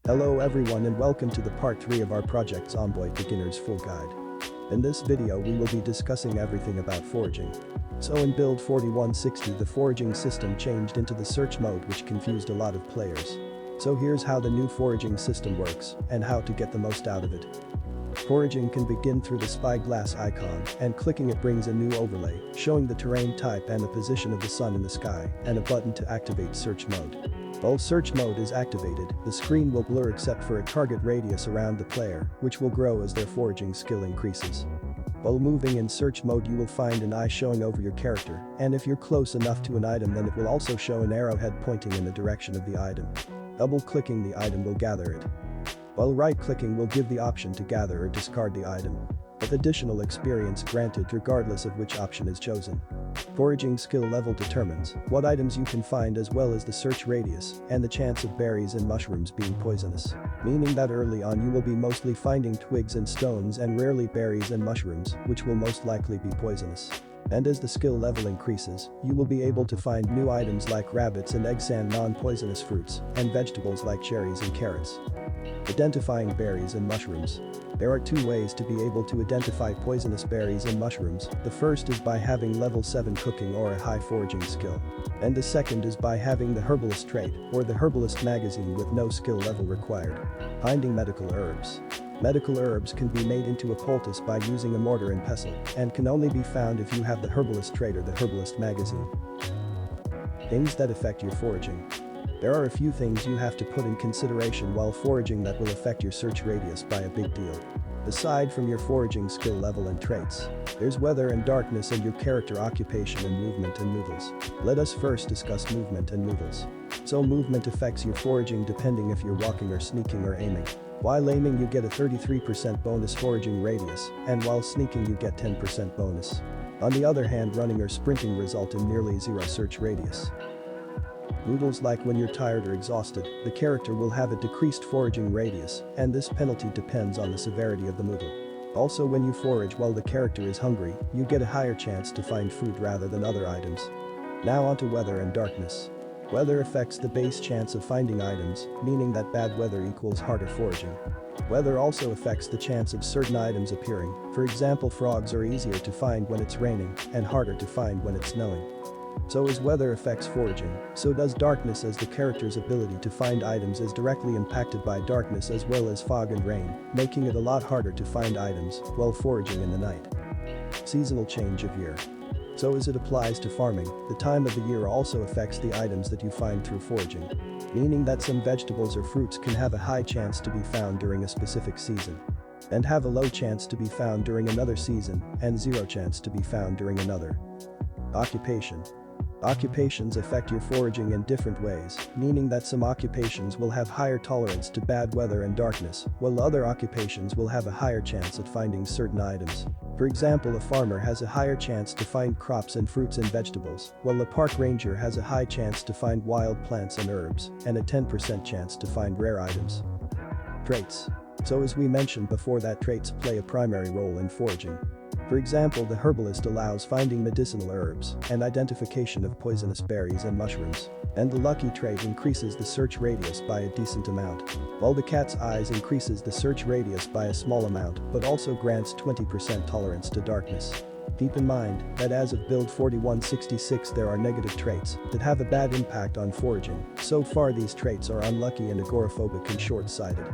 Hello everyone and welcome to the part 3 of our Project Zomboid Beginners full guide. In this video we will be discussing everything about foraging. So in build 4160 the foraging system changed into the search mode which confused a lot of players. So here's how the new foraging system works and how to get the most out of it. Foraging can begin through the spyglass icon, and clicking it brings a new overlay showing the terrain type and the position of the sun in the sky, and a button to activate search mode. While search mode is activated, the screen will blur except for a target radius around the player, which will grow as their foraging skill increases. While moving in search mode you will find an eye showing over your character, and if you're close enough to an item then it will also show an arrowhead pointing in the direction of the item. Double-clicking the item will gather it, while right-clicking will give the option to gather or discard the item, with additional experience granted regardless of which option is chosen. Foraging skill level determines what items you can find as well as the search radius and the chance of berries and mushrooms being poisonous, meaning that early on you will be mostly finding twigs and stones and rarely berries and mushrooms, which will most likely be poisonous. And as the skill level increases, you will be able to find new items like rabbits and eggs and non-poisonous fruits, and vegetables like cherries and carrots. Identifying berries and mushrooms. There are two ways to be able to identify poisonous berries and mushrooms. The first is by having level 7 cooking or a high foraging skill. And the second is by having the herbalist trait or the herbalist magazine with no skill level required. Finding medical herbs. Medical herbs can be made into a poultice by using a mortar and pestle, and can only be found if you have the herbalist trait or the herbalist magazine. Things that affect your foraging. There are a few things you have to put in consideration while foraging that will affect your search radius by a big deal. Aside from your foraging skill level and traits, there's weather and darkness and your character occupation and movement and Moodles. Let us first discuss movement and Moodles. So movement affects your foraging depending if you're walking or sneaking or aiming. While aiming you get a 33% bonus foraging radius, and while sneaking you get 10% bonus. On the other hand, running or sprinting result in nearly zero search radius. Moodles, like when you're tired or exhausted, the character will have a decreased foraging radius, and this penalty depends on the severity of the Moodle. Also, when you forage while the character is hungry, you get a higher chance to find food rather than other items. Now onto weather and darkness. Weather affects the base chance of finding items, meaning that bad weather equals harder foraging. Weather also affects the chance of certain items appearing. For example, frogs are easier to find when it's raining and harder to find when it's snowing. So as weather affects foraging, so does darkness, as the character's ability to find items is directly impacted by darkness as well as fog and rain, making it a lot harder to find items while foraging in the night. Seasonal change of year. So as it applies to farming, the time of the year also affects the items that you find through foraging, meaning that some vegetables or fruits can have a high chance to be found during a specific season, and have a low chance to be found during another season, and zero chance to be found during another. Occupation. Occupations affect your foraging in different ways, meaning that some occupations will have higher tolerance to bad weather and darkness, while other occupations will have a higher chance at finding certain items. For example, a farmer has a higher chance to find crops and fruits and vegetables, while a park ranger has a high chance to find wild plants and herbs, and a 10% chance to find rare items. Traits. So as we mentioned before, that traits play a primary role in foraging. For example, the herbalist allows finding medicinal herbs and identification of poisonous berries and mushrooms. And the lucky trait increases the search radius by a decent amount, while the cat's eyes increases the search radius by a small amount but also grants 20% tolerance to darkness. Keep in mind that as of build 4166 there are negative traits that have a bad impact on foraging. So far these traits are unlucky and agoraphobic and short-sighted.